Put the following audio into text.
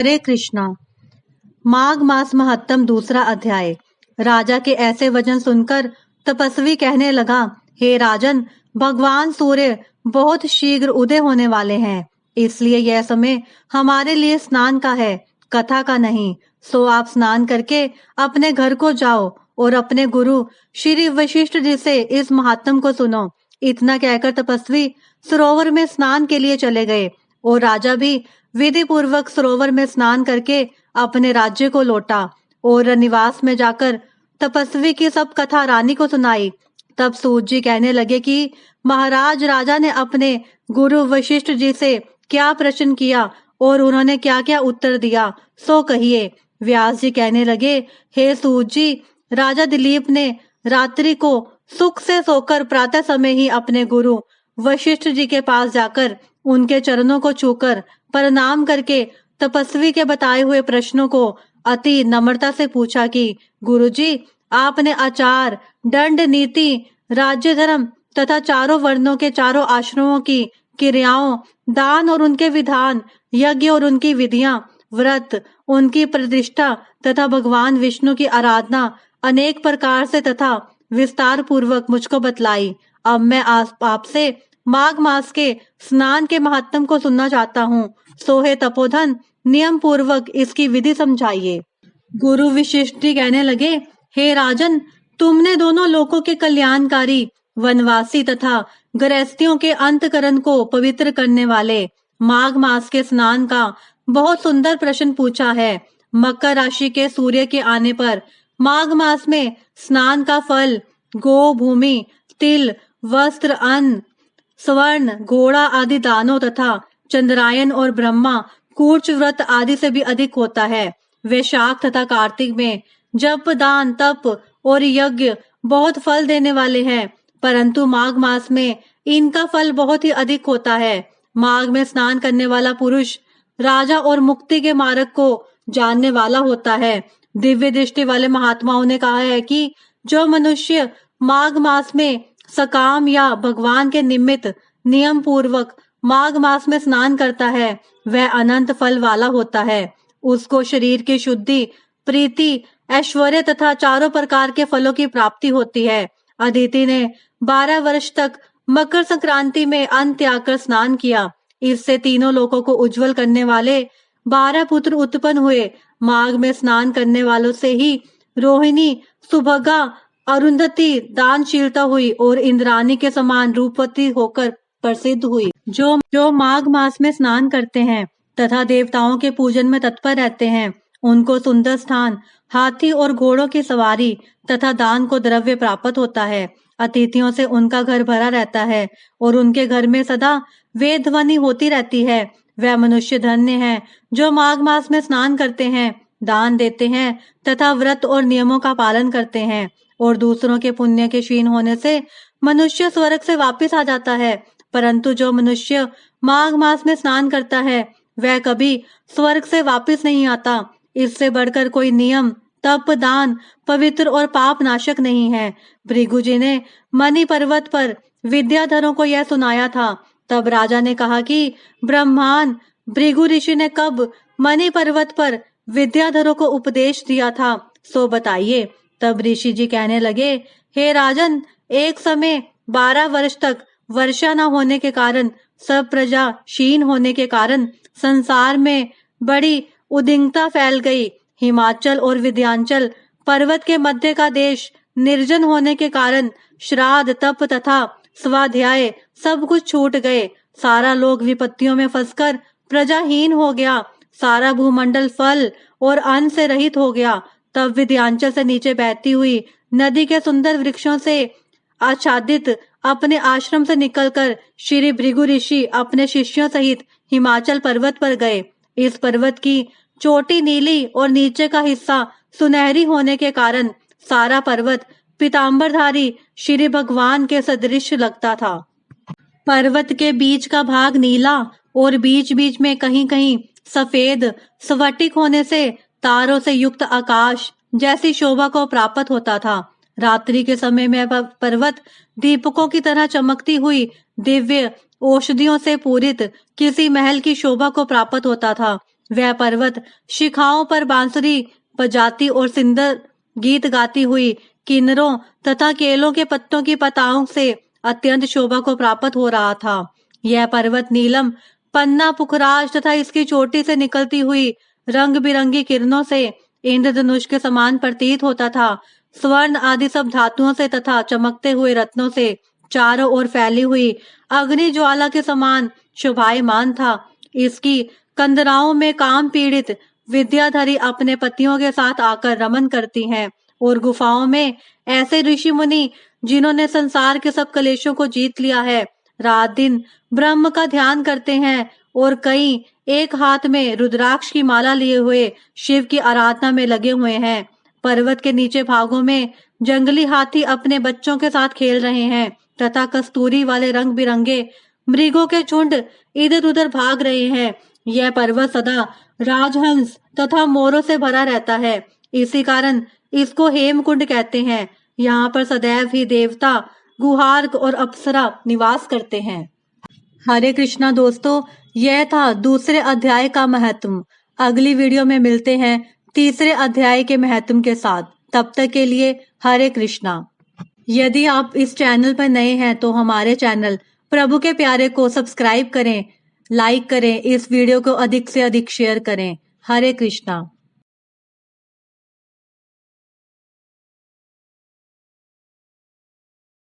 हरे कृष्णा। माघ मास महत्तम दूसरा अध्याय। राजा के ऐसे वचन सुनकर तपस्वी कहने लगा, हे राजन, भगवान सूर्य बहुत शीघ्र उदय होने वाले हैं, इसलिए यह समय हमारे लिए स्नान का है, कथा का नहीं। सो आप स्नान करके अपने घर को जाओ और अपने गुरु श्री वशिष्ठ जी से इस महात्म को सुनो। इतना कहकर तपस्वी सरोवर में स्नान के लिए चले गए और राजा भी विधि पूर्वक सरोवर में स्नान करके अपने राज्य को लौटा और निवास में जाकर तपस्वी की सब कथा रानी को सुनाई। तब सूत जी कहने लगे कि महाराज, राजा ने अपने गुरु वशिष्ठ जी से क्या प्रश्न किया और उन्होंने क्या क्या उत्तर दिया, सो कहिए। व्यास जी कहने लगे, हे सूत जी, राजा दिलीप ने रात्रि को सुख से सोकर प्रातः समय ही अपने गुरु वशिष्ठ जी के पास जाकर उनके चरणों को छूकर प्रणाम करके तपस्वी के बताए हुए प्रश्नों को अति नम्रता से पूछा कि गुरुजी, आपने आचार, दंड नीति, राज्य धर्म तथा चारों वर्णों के चारों आश्रमों की क्रियाओं, दान और उनके विधान, यज्ञ और उनकी विधियां, व्रत, उनकी प्रतिष्ठा तथा भगवान विष्णु की आराधना अनेक प्रकार से तथा विस्तार पूर्वक मुझको बतलाई। अब मैं आपसे माघ मास के स्नान के महात्म को सुनना चाहता हूँ। सोहे तपोधन, नियम पूर्वक इसकी विधि समझाइए। गुरु वशिष्ठ जी कहने लगे, हे राजन, तुमने दोनों लोकों के कल्याणकारी, वनवासी तथा गृहस्थियों के अंतकरण को पवित्र करने वाले माघ मास के स्नान का बहुत सुंदर प्रश्न पूछा है। मकर राशि के सूर्य के आने पर माघ मास में स्नान का फल गो, भूमि, तिल, वस्त्र, अन्न, स्वर्ण, घोड़ा आदि दानों तथा चंद्रायन और ब्रह्मा कूर्च व्रत आदि से भी अधिक होता है। वैशाख तथा कार्तिक में जप, दान, तप और यज्ञ बहुत फल देने वाले हैं, परंतु माघ मास में इनका फल बहुत ही अधिक होता है। माघ में स्नान करने वाला पुरुष राजा और मुक्ति के मार्ग को जानने वाला होता है। दिव्य दृष्टि वाले महात्माओं ने कहा है कि जो मनुष्य माघ मास में सकाम या भगवान के निमित्त नियम पूर्वक माघ मास में स्नान करता है, वह अनंत फल वाला होता है। उसको शरीर की शुद्धि, प्रीति, ऐश्वर्य तथा चारों प्रकार के फलों की प्राप्ति होती है। अदिति ने 12 वर्ष तक मकर संक्रांति में अन्न त्याग कर स्नान किया। इससे तीनों लोकों को उज्जवल करने वाले 12 पुत्र उत्पन्न हुए। माघ में स्नान करने वालों से ही रोहिणी, सुभगा, अरुंधति दानशीलता हुई और इंद्राणी के समान रूपवती होकर प्रसिद्ध हुई। जो माघ मास में स्नान करते हैं तथा देवताओं के पूजन में तत्पर रहते हैं, उनको सुंदर स्थान, हाथी और घोड़ों की सवारी तथा दान को द्रव्य प्राप्त होता है। अतिथियों से उनका घर भरा रहता है और उनके घर में सदा वेद ध्वनि होती रहती है। वह मनुष्य धन्य है जो माघ मास में स्नान करते हैं, दान देते हैं तथा व्रत और नियमों का पालन करते हैं। और दूसरों के पुण्य के क्षीण होने से मनुष्य स्वर्ग से वापस आ जाता है, परंतु जो मनुष्य माघ मास में स्नान करता है, वह कभी स्वर्ग से वापस नहीं आता। इससे बढ़कर कोई नियम, तप, दान पवित्र और पाप नाशक नहीं है। भृगु जी ने मणि पर्वत पर विद्याधरों को यह सुनाया था। तब राजा ने कहा कि ब्रह्मान भृगु ऋषि ने कब मणि पर्वत पर विद्याधरों को उपदेश दिया था, सो बताइए। तब ऋषि जी कहने लगे, हे राजन, एक समय 12 वर्ष तक वर्षा न होने के कारण, सब प्रजा क्षीण होने के कारण संसार में बड़ी उद्विग्नता फैल गई। हिमाचल और विंध्याचल पर्वत के मध्य का देश निर्जन होने के कारण श्राद्ध, तप तथा स्वाध्याय सब कुछ छूट गए। सारा लोग विपत्तियों में फंसकर प्रजाहीन हो गया। सारा भूमंडल फल और अन्न से रहित हो गया। तब विंध्याचल से नीचे बहती हुई नदी के सुंदर वृक्षों से आच्छादित अपने आश्रम से निकलकर श्री भृगु ऋषि अपने शिष्यों सहित हिमाचल पर्वत पर गए। इस पर्वत की चोटी नीली और नीचे का हिस्सा सुनहरी होने के कारण सारा पर्वत पीतांबरधारी श्री भगवान के सदृश लगता था। पर्वत के बीच का भाग नीला और बीच बीच में कहीं कहीं सफेद स्फटिक होने से तारों से युक्त आकाश जैसी शोभा को प्राप्त होता था। रात्रि के समय में पर्वत दीपकों की तरह चमकती हुई दिव्य औषधियों से पूरित किसी महल की शोभा को प्राप्त होता था। वह पर्वत शिखाओं पर बांसुरी बजाती और सुंदर गीत गाती हुई किन्नरों तथा केलों के पत्तों की पताओं से अत्यंत शोभा को प्राप्त हो रहा था। यह पर्वत नीलम, पन्ना, पुखराज तथा इसकी चोटी से निकलती हुई रंग बिरंगी किरणों से इंद्रधनुष के समान प्रतीत होता था। स्वर्ण आदि सब धातुओं से तथा चमकते हुए रत्नों से चारों ओर फैली हुई अग्नि ज्वाला के समान शोभायमान था। इसकी कंदराओं में काम पीड़ित विद्याधरी अपने पतियों के साथ आकर रमन करती हैं और गुफाओं में ऐसे ऋषि मुनि जिन्होंने संसार के सब कलेशों को जीत लिया है, रात दिन ब्रह्म का ध्यान करते हैं और कई एक हाथ में रुद्राक्ष की माला लिए हुए शिव की आराधना में लगे हुए हैं। पर्वत के नीचे भागों में जंगली हाथी अपने बच्चों के साथ खेल रहे हैं तथा कस्तूरी वाले रंग बिरंगे मृगों के झुंड इधर उधर भाग रहे हैं। यह पर्वत सदा राजहंस तथा मोरों से भरा रहता है, इसी कारण इसको हेमकुंड कहते हैं। यहाँ पर सदैव ही देवता, गुहार्क और अप्सरा निवास करते हैं। हरे कृष्णा दोस्तों, यह था दूसरे अध्याय का महत्व। अगली वीडियो में मिलते हैं तीसरे अध्याय के महत्व के साथ। तब तक के लिए हरे कृष्णा। यदि आप इस चैनल पर नए हैं तो हमारे चैनल प्रभु के प्यारे को सब्सक्राइब करें, लाइक करें, इस वीडियो को अधिक से अधिक शेयर करें। हरे कृष्णा।